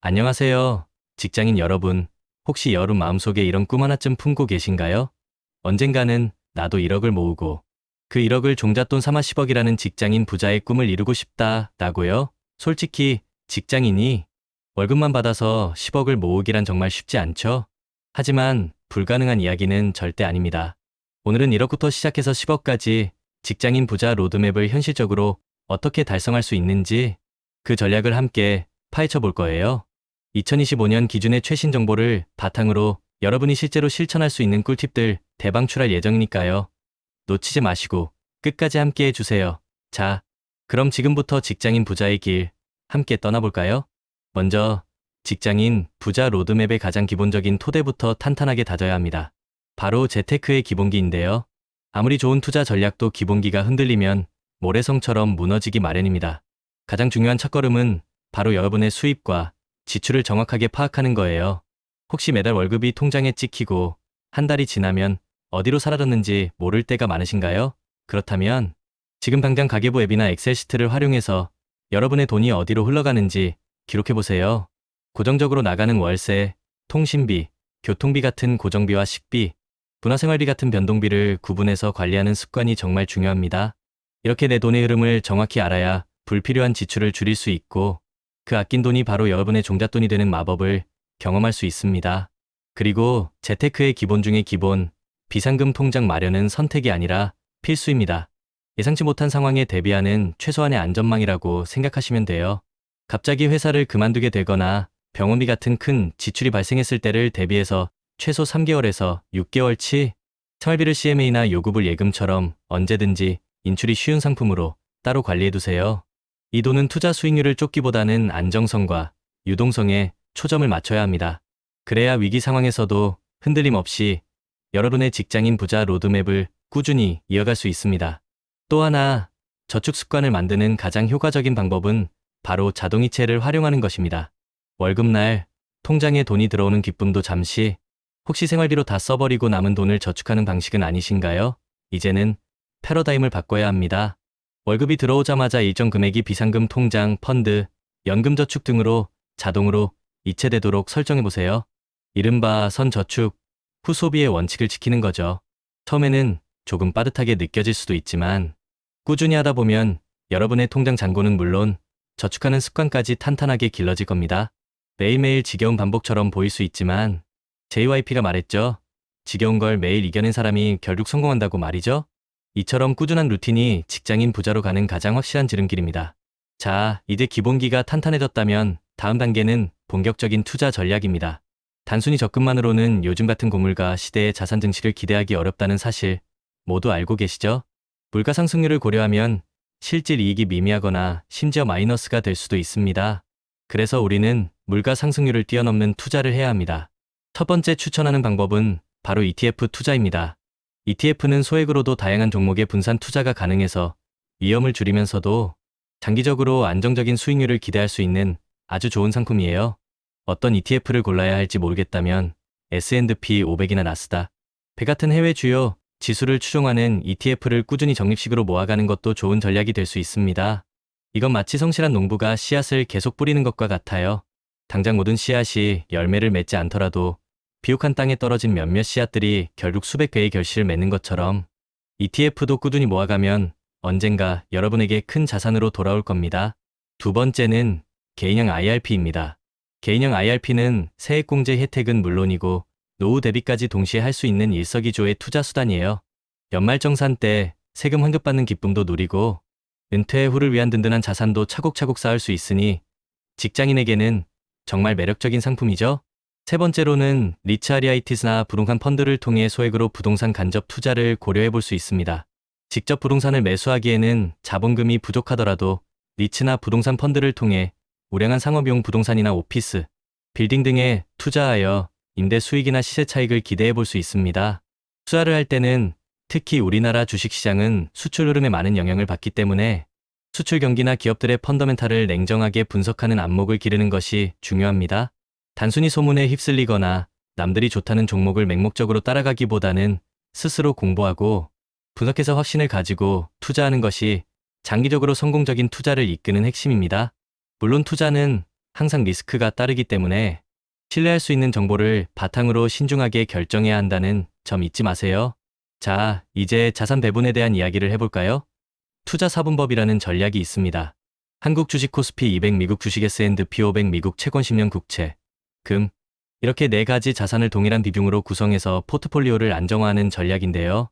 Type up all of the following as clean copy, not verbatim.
안녕하세요. 직장인 여러분, 혹시 여름 마음속에 이런 꿈 하나쯤 품고 계신가요? 언젠가는 나도 1억을 모으고 그 1억을 종잣돈 삼아 10억이라는 직장인 부자의 꿈을 이루고 싶다라고요? 솔직히 직장인이 월급만 받아서 10억을 모으기란 정말 쉽지 않죠? 하지만 불가능한 이야기는 절대 아닙니다. 오늘은 1억부터 시작해서 10억까지 직장인 부자 로드맵을 현실적으로 어떻게 달성할 수 있는지 그 전략을 함께 파헤쳐 볼 거예요. 2025년 기준의 최신 정보를 바탕으로 여러분이 실제로 실천할 수 있는 꿀팁들 대방출할 예정이니까요. 놓치지 마시고 끝까지 함께 해주세요. 자, 그럼 지금부터 직장인 부자의 길 함께 떠나볼까요? 먼저 직장인 부자 로드맵의 가장 기본적인 토대부터 탄탄하게 다져야 합니다. 바로 재테크의 기본기인데요. 아무리 좋은 투자 전략도 기본기가 흔들리면 모래성처럼 무너지기 마련입니다. 가장 중요한 첫걸음은 바로 여러분의 수입과 지출을 정확하게 파악하는 거예요. 혹시 매달 월급이 통장에 찍히고 한 달이 지나면 어디로 사라졌는지 모를 때가 많으신가요? 그렇다면 지금 당장 가계부 앱이나 엑셀 시트를 활용해서 여러분의 돈이 어디로 흘러가는지 기록해보세요. 고정적으로 나가는 월세, 통신비, 교통비 같은 고정비와 식비, 문화생활비 같은 변동비를 구분해서 관리하는 습관이 정말 중요합니다. 이렇게 내 돈의 흐름을 정확히 알아야 불필요한 지출을 줄일 수 있고 그 아낀 돈이 바로 여러분의 종잣돈이 되는 마법을 경험할 수 있습니다. 그리고 재테크의 기본 중의 기본, 비상금 통장 마련은 선택이 아니라 필수입니다. 예상치 못한 상황에 대비하는 최소한의 안전망이라고 생각하시면 돼요. 갑자기 회사를 그만두게 되거나 병원비 같은 큰 지출이 발생했을 때를 대비해서 최소 3개월에서 6개월치 생활비를 CMA나 요금을 예금처럼 언제든지 인출이 쉬운 상품으로 따로 관리해두세요. 이 돈은 투자 수익률을 쫓기보다는 안정성과 유동성에 초점을 맞춰야 합니다. 그래야 위기 상황에서도 흔들림 없이 여러분의 직장인 부자 로드맵을 꾸준히 이어갈 수 있습니다. 또 하나, 저축 습관을 만드는 가장 효과적인 방법은 바로 자동이체를 활용하는 것입니다. 월급날 통장에 돈이 들어오는 기쁨도 잠시, 혹시 생활비로 다 써버리고 남은 돈을 저축하는 방식은 아니신가요? 이제는 패러다임을 바꿔야 합니다. 월급이 들어오자마자 일정 금액이 비상금 통장, 펀드, 연금저축 등으로 자동으로 이체되도록 설정해보세요. 이른바 선저축, 후소비의 원칙을 지키는 거죠. 처음에는 조금 빠듯하게 느껴질 수도 있지만 꾸준히 하다 보면 여러분의 통장 잔고는 물론 저축하는 습관까지 탄탄하게 길러질 겁니다. 매일매일 지겨운 반복처럼 보일 수 있지만 JYP가 말했죠. 지겨운 걸 매일 이겨낸 사람이 결국 성공한다고 말이죠. 이처럼 꾸준한 루틴이 직장인 부자로 가는 가장 확실한 지름길입니다. 자, 이제 기본기가 탄탄해졌다면 다음 단계는 본격적인 투자 전략입니다. 단순히 적금만으로는 요즘 같은 고물가 시대의 자산 증식을 기대하기 어렵다는 사실 모두 알고 계시죠? 물가 상승률을 고려하면 실질 이익이 미미하거나 심지어 마이너스가 될 수도 있습니다. 그래서 우리는 물가 상승률을 뛰어넘는 투자를 해야 합니다. 첫 번째 추천하는 방법은 바로 ETF 투자입니다. ETF는 소액으로도 다양한 종목의 분산 투자가 가능해서 위험을 줄이면서도 장기적으로 안정적인 수익률을 기대할 수 있는 아주 좋은 상품이에요. 어떤 ETF를 골라야 할지 모르겠다면 S&P 500이나 나스닥 100 같은 해외 주요 지수를 추종하는 ETF를 꾸준히 적립식으로 모아가는 것도 좋은 전략이 될 수 있습니다. 이건 마치 성실한 농부가 씨앗을 계속 뿌리는 것과 같아요. 당장 모든 씨앗이 열매를 맺지 않더라도 비옥한 땅에 떨어진 몇몇 씨앗들이 결국 수백 배의 결실을 맺는 것처럼 ETF도 꾸준히 모아가면 언젠가 여러분에게 큰 자산으로 돌아올 겁니다. 두 번째는 개인형 IRP입니다. 개인형 IRP는 세액공제 혜택은 물론이고 노후 대비까지 동시에 할 수 있는 일석이조의 투자 수단이에요. 연말정산 때 세금 환급받는 기쁨도 누리고 은퇴 후를 위한 든든한 자산도 차곡차곡 쌓을 수 있으니 직장인에게는 정말 매력적인 상품이죠. 세 번째로는 리츠아리아이티스나 부동산 펀드를 통해 소액으로 부동산 간접 투자를 고려해 볼 수 있습니다. 직접 부동산을 매수하기에는 자본금이 부족하더라도 리츠나 부동산 펀드를 통해 우량한 상업용 부동산이나 오피스, 빌딩 등에 투자하여 임대 수익이나 시세 차익을 기대해 볼 수 있습니다. 투자를 할 때는 특히 우리나라 주식시장은 수출 흐름에 많은 영향을 받기 때문에 수출 경기나 기업들의 펀더멘탈을 냉정하게 분석하는 안목을 기르는 것이 중요합니다. 단순히 소문에 휩쓸리거나 남들이 좋다는 종목을 맹목적으로 따라가기보다는 스스로 공부하고 분석해서 확신을 가지고 투자하는 것이 장기적으로 성공적인 투자를 이끄는 핵심입니다. 물론 투자는 항상 리스크가 따르기 때문에 신뢰할 수 있는 정보를 바탕으로 신중하게 결정해야 한다는 점 잊지 마세요. 자, 이제 자산 배분에 대한 이야기를 해볼까요? 투자 4분법이라는 전략이 있습니다. 한국 주식 코스피 200, 미국 주식 S&P 500, 미국 채권 10년 국채, 금, 이렇게 4가지 자산을 동일한 비중으로 구성해서 포트폴리오를 안정화하는 전략인데요.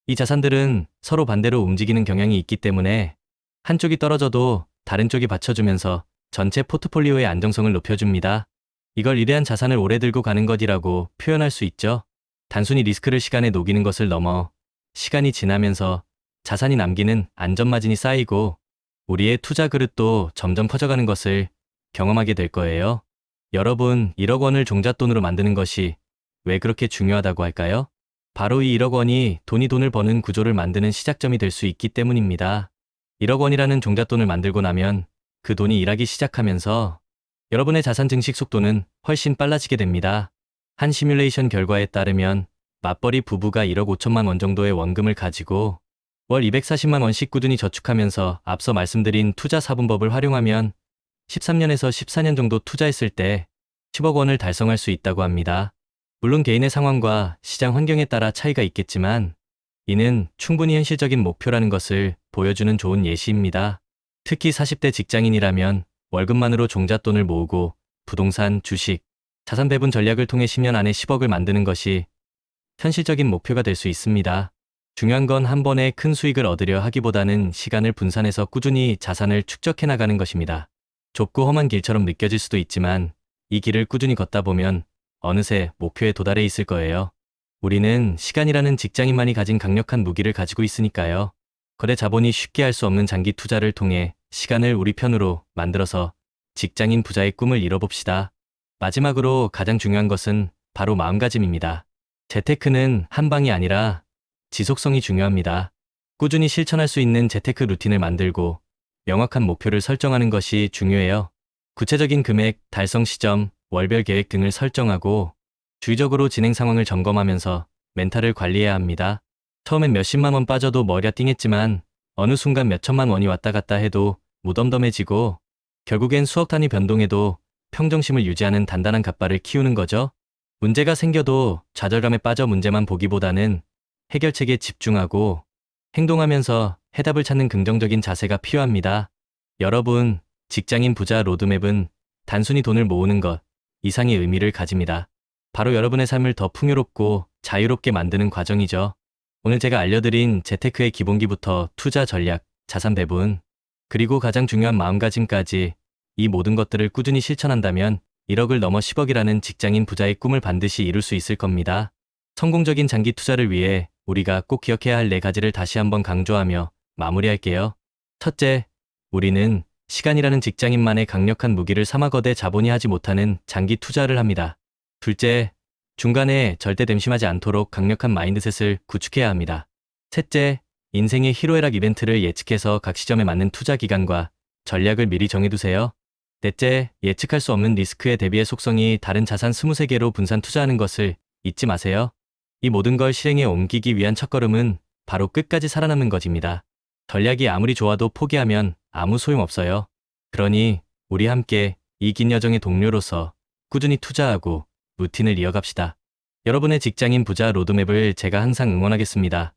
이 자산들은 서로 반대로 움직이는 경향이 있기 때문에 한쪽이 떨어져도 다른 쪽이 받쳐주면서 전체 포트폴리오의 안정성을 높여줍니다. 이걸 위대한 자산을 오래 들고 가는 것이라고 표현할 수 있죠. 단순히 리스크를 시간에 녹이는 것을 넘어 시간이 지나면서 자산이 남기는 안전마진이 쌓이고 우리의 투자 그릇도 점점 커져가는 것을 경험하게 될 거예요. 여러분, 1억 원을 종잣돈으로 만드는 것이 왜 그렇게 중요하다고 할까요? 바로 이 1억 원이 돈을 버는 구조를 만드는 시작점이 될 수 있기 때문입니다. 1억 원이라는 종잣돈을 만들고 나면 그 돈이 일하기 시작하면서 여러분의 자산 증식 속도는 훨씬 빨라지게 됩니다. 한 시뮬레이션 결과에 따르면 맞벌이 부부가 1억 5천만 원 정도의 원금을 가지고 월 240만 원씩 꾸준히 저축하면서 앞서 말씀드린 투자 4분법을 활용하면 13년에서 14년 정도 투자했을 때 10억 원을 달성할 수 있다고 합니다. 물론 개인의 상황과 시장 환경에 따라 차이가 있겠지만 이는 충분히 현실적인 목표라는 것을 보여주는 좋은 예시입니다. 특히 40대 직장인이라면 월급만으로 종잣돈을 모으고 부동산, 주식, 자산 배분 전략을 통해 10년 안에 10억을 만드는 것이 현실적인 목표가 될 수 있습니다. 중요한 건 한 번에 큰 수익을 얻으려 하기보다는 시간을 분산해서 꾸준히 자산을 축적해 나가는 것입니다. 좁고 험한 길처럼 느껴질 수도 있지만 이 길을 꾸준히 걷다 보면 어느새 목표에 도달해 있을 거예요. 우리는 시간이라는 직장인만이 가진 강력한 무기를 가지고 있으니까요. 거래 자본이 쉽게 할 수 없는 장기 투자를 통해 시간을 우리 편으로 만들어서 직장인 부자의 꿈을 이뤄봅시다. 마지막으로 가장 중요한 것은 바로 마음가짐입니다. 재테크는 한 방이 아니라 지속성이 중요합니다. 꾸준히 실천할 수 있는 재테크 루틴을 만들고 명확한 목표를 설정하는 것이 중요해요. 구체적인 금액, 달성 시점, 월별 계획 등을 설정하고 주기적으로 진행 상황을 점검하면서 멘탈을 관리해야 합니다. 처음엔 몇십만 원 빠져도 머리가 띵했지만 어느 순간 몇천만 원이 왔다 갔다 해도 무덤덤해지고 결국엔 수억 단위 변동해도 평정심을 유지하는 단단한 갓발을 키우는 거죠. 문제가 생겨도 좌절감에 빠져 문제만 보기보다는 해결책에 집중하고 행동하면서 해답을 찾는 긍정적인 자세가 필요합니다. 여러분, 직장인 부자 로드맵은 단순히 돈을 모으는 것 이상의 의미를 가집니다. 바로 여러분의 삶을 더 풍요롭고 자유롭게 만드는 과정이죠. 오늘 제가 알려드린 재테크의 기본기부터 투자 전략, 자산 배분, 그리고 가장 중요한 마음가짐까지 이 모든 것들을 꾸준히 실천한다면 1억을 넘어 10억이라는 직장인 부자의 꿈을 반드시 이룰 수 있을 겁니다. 성공적인 장기 투자를 위해 우리가 꼭 기억해야 할 4가지를 다시 한번 강조하며 마무리할게요. 첫째, 우리는 시간이라는 직장인만의 강력한 무기를 삼아 거대 자본이 하지 못하는 장기 투자를 합니다. 둘째, 중간에 절대 댐심하지 않도록 강력한 마인드셋을 구축해야 합니다. 셋째, 인생의 희로애락 이벤트를 예측해서 각 시점에 맞는 투자 기간과 전략을 미리 정해두세요. 넷째, 예측할 수 없는 리스크에 대비해 속성이 다른 자산 23개로 분산 투자하는 것을 잊지 마세요. 이 모든 걸 실행에 옮기기 위한 첫걸음은 바로 끝까지 살아남는 것입니다. 전략이 아무리 좋아도 포기하면 아무 소용없어요. 그러니 우리 함께 이 긴 여정의 동료로서 꾸준히 투자하고 루틴을 이어갑시다. 여러분의 직장인 부자 로드맵을 제가 항상 응원하겠습니다.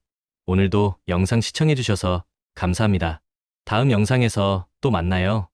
오늘도 영상 시청해주셔서 감사합니다. 다음 영상에서 또 만나요.